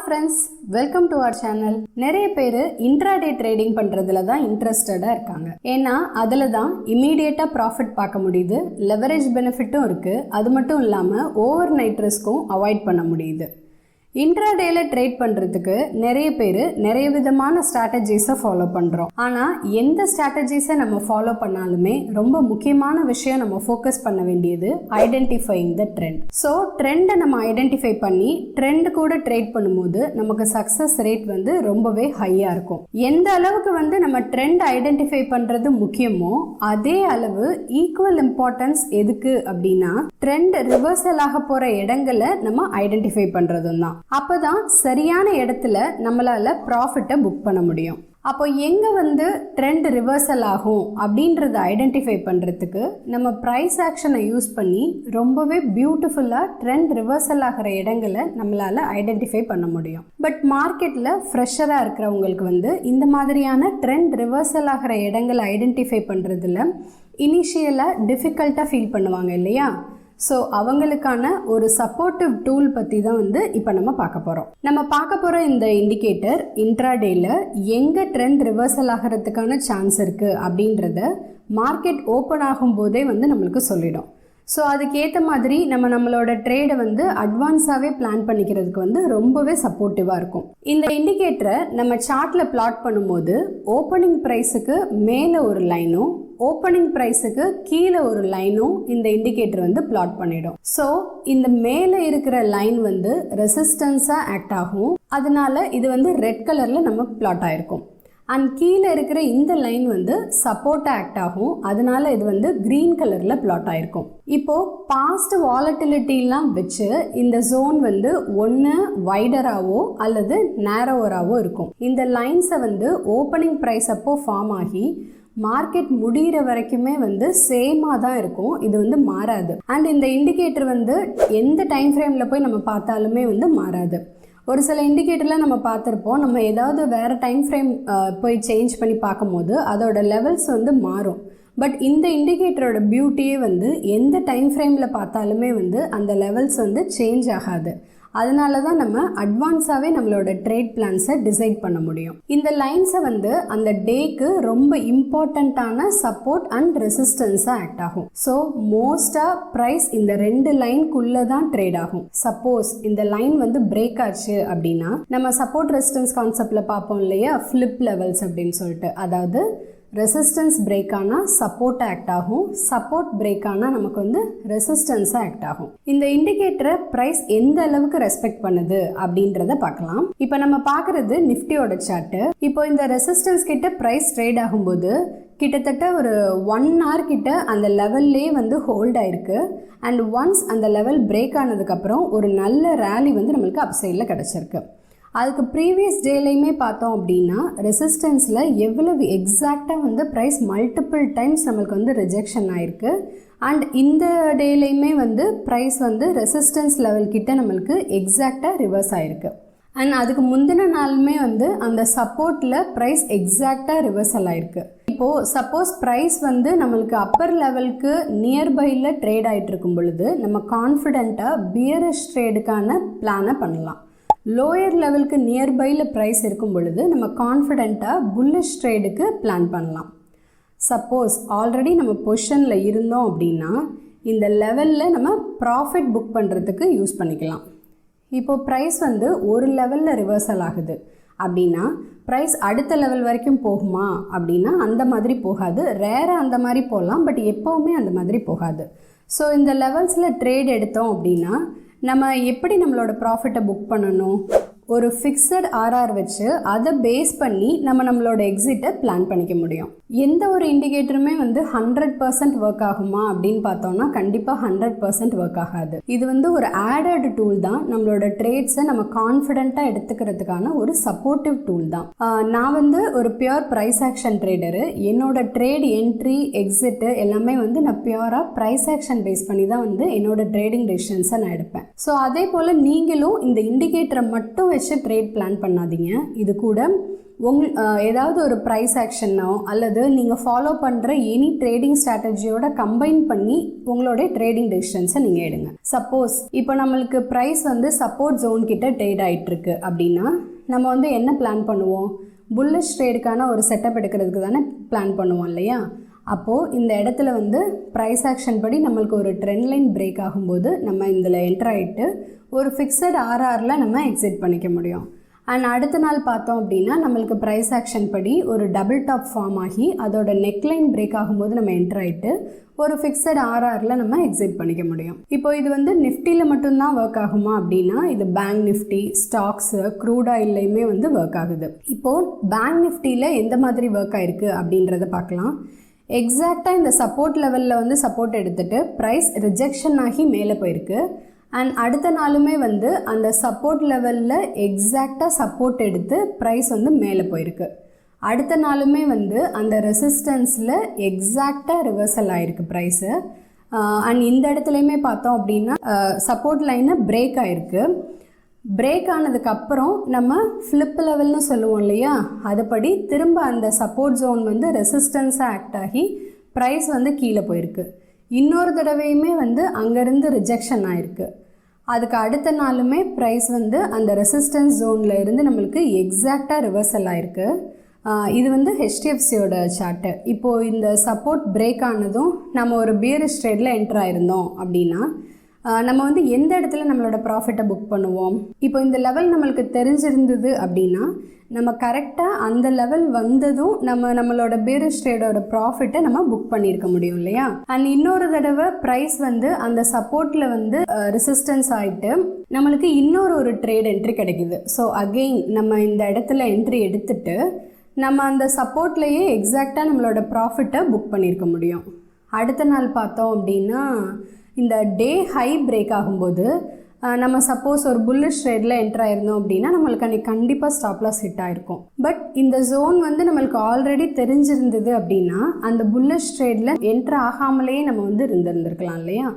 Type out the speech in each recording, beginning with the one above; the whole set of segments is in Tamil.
Friends, welcome to our channel. நிறைய பேர் இன்ட்ராடே ட்ரேடிங் பண்ணுறதுல தான் இன்ட்ரெஸ்டடாக இருக்காங்க. ஏன்னா அதில் தான் இமீடியட்டாக ப்ராஃபிட் பார்க்க முடியுது, லெவரேஜ் பெனிஃபிட்டும் இருக்குது. அது மட்டும் இல்லாமல் ஓவர் நைட் ரிஸ்க்கும் அவாய்ட் பண்ண முடியுது. இன்ட்ராடேல ட்ரேட் பண்ணுறதுக்கு நிறைய பேர் நிறைய விதமான ஸ்ட்ராட்டஜிஸை ஃபாலோ பண்ணுறோம். ஆனால் எந்த ஸ்ட்ராட்டஜிஸை நம்ம ஃபாலோ பண்ணாலுமே ரொம்ப முக்கியமான விஷயம் நம்ம ஃபோக்கஸ் பண்ண வேண்டியது ஐடென்டிஃபைங் த ட்ரெண்ட். ஸோ ட்ரெண்டை நம்ம ஐடென்டிஃபை பண்ணி ட்ரெண்ட் கூட ட்ரேட் பண்ணும்போது நமக்கு சக்ஸஸ் ரேட் வந்து ரொம்பவே ஹையாக இருக்கும். எந்த அளவுக்கு நம்ம ட்ரெண்ட் ஐடென்டிஃபை பண்ணுறது முக்கியமோ அதே அளவு ஈக்குவல் இம்பார்ட்டன்ஸ் எதுக்கு அப்படின்னா ட்ரெண்ட் ரிவர்சல் ஆக போகிற இடங்களை நம்ம ஐடென்டிஃபை பண்ணுறதும் தான். அப்போதான் சரியான இடத்துல நம்மளால ப்ராஃபிட்டை புக் பண்ண முடியும். அப்போ எங்கே ட்ரெண்ட் ரிவர்சல் ஆகும் அப்படின்றத ஐடென்டிஃபை பண்ணுறதுக்கு நம்ம ப்ரைஸ் ஆக்ஷனை யூஸ் பண்ணி ரொம்பவே பியூட்டிஃபுல்லாக ட்ரெண்ட் ரிவர்சல் ஆகிற இடங்களை நம்மளால் ஐடென்டிஃபை பண்ண முடியும். பட் மார்க்கெட்டில் ஃப்ரெஷராக இருக்கிறவங்களுக்கு இந்த மாதிரியான ட்ரெண்ட் ரிவர்சல் ஆகிற இடங்களை ஐடென்டிஃபை பண்ணுறதுல இனிஷியலாக டிஃபிகல்ட்டாக ஃபீல் பண்ணுவாங்க இல்லையா? ஸோ அவங்களுக்கான ஒரு சப்போர்ட்டிவ் டூல் பற்றி தான் இப்போ நம்ம பார்க்க போகிறோம். நம்ம பார்க்க போகிற இந்த இண்டிகேட்டர் இன்ட்ராடேயில் எங்கே ட்ரெண்ட் ரிவர்சல் ஆகிறதுக்கான சான்ஸ் இருக்குது அப்படின்றத மார்க்கெட் ஓப்பன் ஆகும்போதே நம்மளுக்கு சொல்லிடும். ஸோ அதுக்கேற்ற மாதிரி நம்மளோட ட்ரேடை அட்வான்ஸாகவே பிளான் பண்ணிக்கிறதுக்கு ரொம்பவே சப்போர்ட்டிவாக இருக்கும். இந்த இண்டிகேட்டரை நம்ம சார்ட்டில் பிளாட் பண்ணும்போது ஓப்பனிங் ப்ரைஸுக்கு மேலே ஒரு லைனும் ஓப்பனிங் ப்ரைஸுக்கு கீழே ஒரு லைனும் இந்த இண்டிகேட்டர் பிளாட் பண்ணிடும். ஸோ இந்த மேலே இருக்கிற லைன் ரெசிஸ்டன்ஸாக ஆக்ட் ஆகும். அதனால இது ரெட் கலரில் நம்ம பிளாட் ஆயிருக்கும். அண்ட் கீழே இருக்கிற இந்த லைன் சப்போர்ட்டாக ஆக்ட் ஆகும். அதனால இது கிரீன் கலரில் பிளாட் ஆயிருக்கும். இப்போது பாஸ்ட் வாலட்டிலிட்டிலாம் வச்சு இந்த ஜோன் ஒன்று வைடராகவோ அல்லது நேரோவராகவோ இருக்கும். இந்த லைன்ஸை ஓப்பனிங் ப்ரைஸ் அப்போ ஃபார்ம் ஆகி மார்க்கெட் முடிகிற வரைக்குமே சேமாக தான் இருக்கும். இது மாறாது. அண்ட் இந்த இண்டிகேட்டர் எந்த டைம் ஃப்ரேமில் போய் நம்ம பார்த்தாலுமே மாறாது. ஒரு சில இண்டிகேட்டரில் நம்ம பார்த்துருப்போம், நம்ம ஏதாவது வேறு டைம் ஃப்ரேம் போய் சேஞ்ச் பண்ணி பார்க்கும்போது அதோட லெவல்ஸ் மாறும். பட் இந்த இண்டிகேட்டரோட பியூட்டியே எந்த டைம் ஃப்ரேமில் பார்த்தாலுமே அந்த லெவல்ஸ் சேஞ்ச் ஆகாது. அதனால தான் நம்ம அட்வான்ஸாகவே நம்மளோட ட்ரேட் பிளான்ஸை டிசைட் பண்ண முடியும். இந்த லைன்ஸை அந்த டேக்கு ரொம்ப இம்பார்ட்டண்ட்டான சப்போர்ட் அண்ட் ரெசிஸ்டன்ஸாக ஆக்ட் ஆகும். ஸோ மோஸ்ட்டாக ப்ரைஸ் இந்த ரெண்டு லைன்குள்ளே தான் ட்ரேட் ஆகும். சப்போஸ் இந்த லைன் பிரேக் ஆச்சு அப்படின்னா நம்ம சப்போர்ட் ரெசிஸ்டன்ஸ் கான்செப்டில் பார்ப்போம் இல்லையா, ஃப்ளிப் லெவல்ஸ் அப்படின்னு சொல்லிட்டு. அதாவது ரெசிஸ்டன்ஸ் பிரேக் ஆனால் சப்போர்ட் ஆக்ட் ஆகும், சப்போர்ட் பிரேக் ஆனால் நமக்கு ரெசிஸ்டன்ஸாக ஆக்ட் ஆகும். இந்த இண்டிகேட்டரை ப்ரைஸ் எந்த அளவுக்கு ரெஸ்பெக்ட் பண்ணுது அப்படின்றத பார்க்கலாம். இப்போ நம்ம பார்க்குறது நிஃப்டியோட சார்ட்டு. இப்போ இந்த ரெசிஸ்டன்ஸ் கிட்ட ப்ரைஸ் ட்ரேட் ஆகும்போது கிட்டத்தட்ட ஒரு 1 hour கிட்ட அந்த லெவல்லே ஹோல்ட் ஆயிருக்கு. அண்ட் ஒன்ஸ் அந்த லெவல் பிரேக் ஆனதுக்கப்புறம் ஒரு நல்ல ரேலி நம்மளுக்கு அப் சைடில் கிடச்சிருக்கு. அதுக்கு ப்ரீவியஸ் டேலையுமே பார்த்தோம் அப்படின்னா ரெசிஸ்டன்ஸில் எவ்வளவு எக்ஸாக்டாக ப்ரைஸ் மல்டிபிள் டைம்ஸ் நம்மளுக்கு ரிஜெக்ஷன் ஆயிருக்கு. அண்ட் இந்த டேலையுமே ப்ரைஸ் ரெசிஸ்டன்ஸ் லெவல் கிட்ட நம்மளுக்கு எக்ஸாக்டாக ரிவர்ஸ் ஆயிருக்கு. அண்ட் அதுக்கு முந்தின நாளுமே அந்த சப்போர்ட்டில் ப்ரைஸ் எக்ஸாக்டாக ரிவர்சல் ஆயிருக்கு. இப்போது சப்போஸ் ப்ரைஸ் நம்மளுக்கு அப்பர் லெவலுக்கு நியர்பையில் ட்ரேட் ஆகிட்டு இருக்கும் பொழுது நம்ம கான்ஃபிடென்ட்டாக பியரிஷ் ட்ரேடுக்கான பிளானை பண்ணலாம். லோயர் லெவலுக்கு நியர்பையில் ப்ரைஸ் இருக்கும் பொழுது நம்ம கான்ஃபிடென்ட்டாக புல்லிஷ் ட்ரேடுக்கு பிளான் பண்ணலாம். சப்போஸ் ஆல்ரெடி நம்ம பொசிஷனில் இருந்தோம் அப்படின்னா இந்த லெவலில் நம்ம ப்ராஃபிட் புக் பண்ணுறதுக்கு யூஸ் பண்ணிக்கலாம். இப்போது ப்ரைஸ் ஒரு லெவலில் ரிவர்சல் ஆகுது அப்படின்னா ப்ரைஸ் அடுத்த லெவல் வரைக்கும் போகுமா அப்படின்னா அந்த மாதிரி போகாது. ரேராக அந்த மாதிரி போகலாம், பட் எப்போவுமே அந்த மாதிரி போகாது. ஸோ இந்த லெவல்ஸில் ட்ரேட் எடுத்தோம் அப்படின்னா நம்ம எப்படி நம்மளோட ப்ராஃபிட்டை புக் பண்ணணும், ஒரு ஃபிக்ஸட் ஆர்ஆர் வச்சு அதை பேஸ் பண்ணி நம்மளோட எக்ஸிட்டை பிளான் பண்ணிக்க முடியும். எந்த ஒரு இண்டிகேட்டருமே 100% ஒர்க் ஆகுமா அப்படின்னு பார்த்தோம்னா கண்டிப்பாக 100% ஒர்க் ஆகாது. இது ஒரு ஆடட் டூல் தான். நம்மளோட ட்ரேட்ஸை நம்ம கான்ஃபிடென்ட்டாக எடுத்துக்கிறதுக்கான ஒரு சப்போர்ட்டிவ் டூல் தான். நான் ஒரு பியூர் ப்ரைஸ் ஆக்ஷன் ட்ரேடரு. என்னோட ட்ரேட் என்ட்ரி எக்ஸிட்டு எல்லாமே நான் பியூராக ப்ரைஸ் ஆக்ஷன் பேஸ் பண்ணி தான் என்னோட ட்ரேடிங் டெசிஷன்ஸை நான் எடுப்பேன். ஸோ அதே போல் நீங்களும் இந்த இண்டிகேட்டரை மட்டும் வச்சு ட்ரேட் பிளான் பண்ணாதீங்க. இது கூட ஏதாவது ஒரு ப்ரைஸ் ஆக்ஷனோ அல்லது நீங்கள் ஃபாலோ பண்ணுற எனி ட்ரேடிங் ஸ்ட்ராட்டஜியோட கம்பைன் பண்ணி உங்களுடைய ட்ரேடிங் டெசிஷன்ஸை நீங்கள் எடுங்க. சப்போஸ் இப்போ நம்மளுக்கு ப்ரைஸ் வந்து சப்போர்ட் ஜோன் கிட்ட ட்ரேட் ஆகிட்டுருக்கு அப்படின்னா நம்ம வந்து என்ன பிளான் பண்ணுவோம்? புல்லிஷ் ட்ரேடுக்கான ஒரு செட்டப் எடுக்கிறதுக்கு தானே பிளான் பண்ணுவோம் இல்லையா? அப்போது இந்த இடத்துல வந்து ப்ரைஸ் ஆக்ஷன் படி நம்மளுக்கு ஒரு ட்ரெண்ட் லைன் பிரேக் ஆகும்போது நம்ம இதில் என்டர் ஆகிட்டு ஒரு ஃபிக்ஸட் ஆர்ஆரில் நம்ம எக்ஸிட் பண்ணிக்க முடியும். அண்ட் அடுத்த நாள் பார்த்தோம் அப்படின்னா நம்மளுக்கு ப்ரைஸ் ஆக்ஷன் படி ஒரு டபுள் டாப் ஃபார்ம் ஆகி அதோட நெக்லைன் பிரேக் ஆகும்போது நம்ம என்டர் ஆகிட்டு ஒரு ஃபிக்ஸட் ஆர்ஆரில் நம்ம எக்ஸிட் பண்ணிக்க முடியும். இப்போ இது வந்து நிஃப்டியில் மட்டும்தான் ஒர்க் ஆகுமா அப்படின்னா இது பேங்க் நிஃப்டி, ஸ்டாக்ஸு, க்ரூட் ஆயில்லையுமே வந்து ஒர்க் ஆகுது. இப்போது பேங்க் நிஃப்டியில் எந்த மாதிரி ஒர்க் ஆகிருக்கு அப்படின்றத பார்க்கலாம். எக்ஸாக்டாக இந்த சப்போர்ட் லெவலில் வந்து சப்போர்ட் எடுத்துகிட்டு ப்ரைஸ் ரிஜெக்ஷன் ஆகி மேலே போயிருக்கு. அண்ட் அடுத்த நாளுமே வந்து அந்த சப்போர்ட் லெவலில் எக்ஸாக்டாக சப்போர்ட் எடுத்து ப்ரைஸ் வந்து மேலே போயிருக்கு. அடுத்த நாளுமே வந்து அந்த ரெசிஸ்டன்ஸில் எக்ஸாக்டாக ரிவர்சல் ஆகிருக்கு ப்ரைஸு. அண்ட் இந்த இடத்துலையுமே பார்த்தோம் அப்படின்னா சப்போர்ட் லைனை பிரேக் ஆகிருக்கு. பிரேக் ஆனதுக்கப்புறம் நம்ம ஃப்ளிப் லெவல்னு சொல்லுவோம் இல்லையா, அதுபடி திரும்ப அந்த சப்போர்ட் ஜோன் வந்து ரெசிஸ்டன்ஸாக ஆக்ட் ஆகி ப்ரைஸ் வந்து கீழே போயிருக்கு. இன்னொரு தடவையுமே வந்து அங்கேருந்து ரிஜெக்ஷன் ஆகிருக்கு. அதுக்கு அடுத்த நாளுமே ப்ரைஸ் வந்து அந்த ரெசிஸ்டன்ஸ் ஜோனில் இருந்து நம்மளுக்கு எக்ஸாக்டாக ரிவர்சல் ஆகிருக்கு. இது வந்து ஹெச்டிஎஃப்சியோட சார்ட்டு. இப்போது இந்த சப்போர்ட் பிரேக் ஆனதும் நம்ம ஒரு பியரிஷ் ட்ரேடில் என்டர் ஆயிருந்தோம் அப்படின்னா நம்ம வந்து எந்த இடத்துல நம்மளோட ப்ராஃபிட்டை புக் பண்ணுவோம்? இப்போ இந்த லெவல் நம்மளுக்கு தெரிஞ்சிருந்தது அப்படின்னா நம்ம கரெக்டாக அந்த லெவல் வந்ததும் நம்மளோட பியரிஷ் ட்ரேடோட ப்ராஃபிட்டை நம்ம புக் பண்ணியிருக்க முடியும் இல்லையா? அண்ட் இன்னொரு தடவை ப்ரைஸ் வந்து அந்த சப்போர்ட்டில் வந்து ரெசிஸ்டன்ஸ் ஆகிட்டு நம்மளுக்கு இன்னொரு ஒரு ட்ரேட் என்ட்ரி கிடைக்குது. ஸோ அகெயின் நம்ம இந்த இடத்துல என்ட்ரி எடுத்துட்டு நம்ம அந்த சப்போர்ட்லேயே எக்ஸாக்டாக நம்மளோட ப்ராஃபிட்டை புக் பண்ணியிருக்க முடியும். அடுத்த நாள் பார்த்தோம் அப்படின்னா இந்த டே ஹை பிரேக் ஆகும்போது நம்ம சப்போஸ் ஒரு புல்லிஷ் ட்ரேடில் என்டர் ஆயிருந்தோம் அப்படின்னா நம்மளுக்கு அன்றைக்கி கண்டிப்பாக ஸ்டாப் லாஸ் ஹிட் ஆகிருக்கும். பட் இந்த ஜோன் வந்து நம்மளுக்கு ஆல்ரெடி தெரிஞ்சிருந்தது அப்படின்னா அந்த புல்லிஷ் ட்ரேடில் என்டர் ஆகாமலேயே நம்ம வந்து இருந்திருக்கலாம் இல்லையா?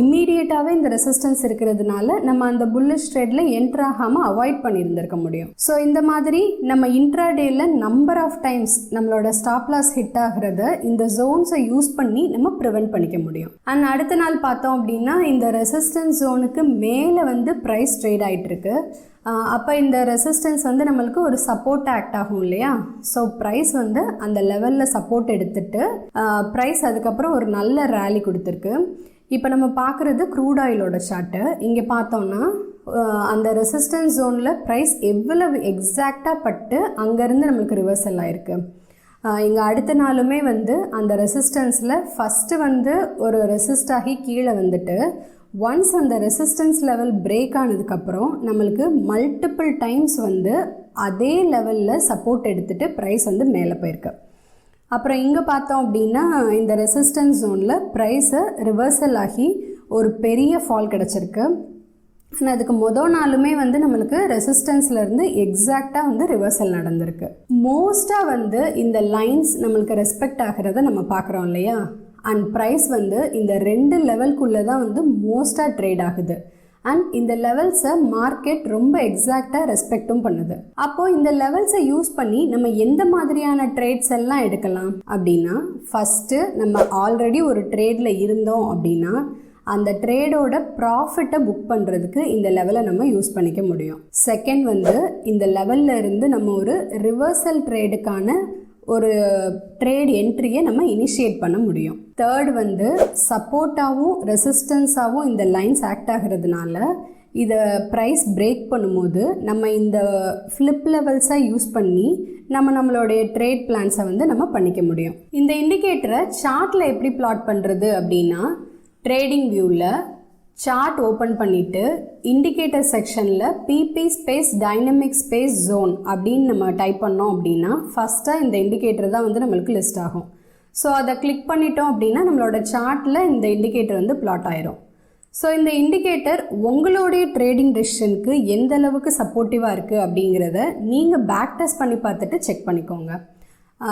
இம்மீடியட்டாகவே இந்த ரெசிஸ்டன்ஸ் இருக்கிறதுனால நம்ம அந்த புல்லிஷ் ட்ரேடில் என்டர் ஆகாமல் அவாய்ட் பண்ணியிருந்திருக்க முடியும். ஸோ இந்த மாதிரி நம்ம இன்ட்ராடேயில் நம்பர் ஆஃப் டைம்ஸ் நம்மளோட ஸ்டாப் லாஸ் ஹிட் ஆகிறத இந்த ஜோன்ஸை யூஸ் பண்ணி நம்ம ப்ரிவென்ட் பண்ணிக்க முடியும். அண்ட் அடுத்த நாள் பார்த்தோம் அப்படின்னா இந்த ரெசிஸ்டன்ஸ் ஜோனுக்கு மேலே வந்து ப்ரைஸ் ட்ரேட் ஆகிட்டு இருக்கு. அப்போ இந்த ரெசிஸ்டன்ஸ் வந்து நம்மளுக்கு ஒரு சப்போர்ட் ஆக்ட் ஆகும் இல்லையா? ஸோ ப்ரைஸ் வந்து அந்த லெவலில் சப்போர்ட் எடுத்துட்டு ப்ரைஸ் அதுக்கப்புறம் ஒரு நல்ல ரேலி கொடுத்துருக்கு. இப்போ நம்ம பார்க்குறது க்ரூட் ஆயிலோட சார்ட்டு. இங்கே பார்த்தோம்னா அந்த ரெசிஸ்டன்ஸ் ஜோனில் ப்ரைஸ் எவ்வளவு எக்ஸாக்டாக பட்டு அங்கேருந்து நம்மளுக்கு ரிவர்சல் ஆகிருக்கு. இங்கே அடுத்த நாளுமே வந்து அந்த ரெசிஸ்டன்ஸில் ஃபஸ்ட்டு வந்து ஒரு ரெசிஸ்ட் ஆகி கீழே வந்துட்டு ஒன்ஸ் அந்த ரெசிஸ்டன்ஸ் லெவல் பிரேக் ஆனதுக்கப்புறம் நம்மளுக்கு மல்டிபிள் டைம்ஸ் வந்து அதே லெவலில் சப்போர்ட் எடுத்துகிட்டு ப்ரைஸ் வந்து மேலே போயிருக்கு. அப்புறம் இங்கே பார்த்தோம் அப்படின்னா இந்த ரெசிஸ்டன்ஸ் ஜோனில் ப்ரைஸை ரிவர்சல் ஆகி ஒரு பெரிய ஃபால் கிடச்சிருக்கு. ஆனால் அதுக்கு மொதல் நாளுமே வந்து நம்மளுக்கு ரெசிஸ்டன்ஸ்லேருந்து எக்ஸாக்டாக வந்து ரிவர்சல் நடந்திருக்கு. மோஸ்ட்டாக வந்து இந்த லைன்ஸ் நம்மளுக்கு ரெஸ்பெக்ட் ஆகிறத நம்ம பார்க்குறோம் இல்லையா? அண்ட் ப்ரைஸ் வந்து இந்த 2 லெவல்குள்ளே தான் வந்து மோஸ்ட்டாக ட்ரேட் ஆகுது. அண்ட் இந்த லெவல்ஸை மார்க்கெட் ரொம்ப எக்ஸாக்டாக ரெஸ்பெக்டும் பண்ணுது. அப்போது இந்த லெவல்ஸை யூஸ் பண்ணி நம்ம எந்த மாதிரியான ட்ரேட்ஸ் எல்லாம் எடுக்கலாம் அப்படின்னா, ஃபஸ்ட்டு நம்ம ஆல்ரெடி ஒரு ட்ரேடில் இருந்தோம் அப்படின்னா அந்த ட்ரேடோட ப்ராஃபிட்டை புக் பண்ணுறதுக்கு இந்த லெவலை நம்ம யூஸ் பண்ணிக்க முடியும். செகண்ட் வந்து இந்த லெவலில் இருந்து நம்ம ஒரு ரிவர்சல் ட்ரேடுக்கான ஒரு ட்ரேட் என்ட்ரியை நம்ம இனிஷியேட் பண்ண முடியும். தேர்ட் வந்து சப்போர்ட்டாகவும் ரெசிஸ்டன்ஸாகவும் இந்த லைன்ஸ் ஆக்ட் ஆகிறதுனால இதை ப்ரைஸ் பிரேக் பண்ணும்போது நம்ம இந்த ஃப்ளிப் லெவல்ஸாக யூஸ் பண்ணி நம்மளுடைய ட்ரேட் பிளான்ஸை வந்து நம்ம பண்ணிக்க முடியும். இந்த இண்டிகேட்டரை சார்ட்டில் எப்படி பிளாட் பண்ணுறது அப்படின்னா, ட்ரேடிங் வியூவில் சார்ட் ஓப்பன் பண்ணிவிட்டு இண்டிகேட்டர் செக்ஷனில் BB space dynamic space zone அப்படின்னு நம்ம டைப் பண்ணோம் அப்படின்னா ஃபஸ்ட்டாக இந்த இண்டிகேட்டர் தான் வந்து நம்மளுக்கு லிஸ்ட் ஆகும். ஸோ அதை கிளிக் பண்ணிட்டோம் அப்படின்னா நம்மளோட சார்ட்டில் இந்த இண்டிகேட்டர் வந்து பிளாட் ஆயிரும். ஸோ இந்த இண்டிகேட்டர் உங்களுடைய ட்ரேடிங் டெசிஷனுக்கு எந்த அளவுக்கு சப்போர்ட்டிவாக இருக்குது அப்படிங்கிறத நீங்கள் பேக் டெஸ்ட் பண்ணி பார்த்துட்டு செக் பண்ணிக்கோங்க.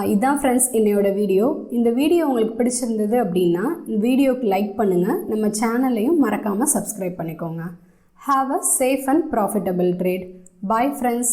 இதுதான் ஃப்ரெண்ட்ஸ் என்னோட வீடியோ. இந்த வீடியோ உங்களுக்கு பிடிச்சிருந்தது அப்படின்னா வீடியோக்கு லைக் பண்ணுங்கள், நம்ம சேனலையும் மறக்காமல் சப்ஸ்கிரைப் பண்ணிக்கோங்க. Have a safe and profitable trade. Bye friends.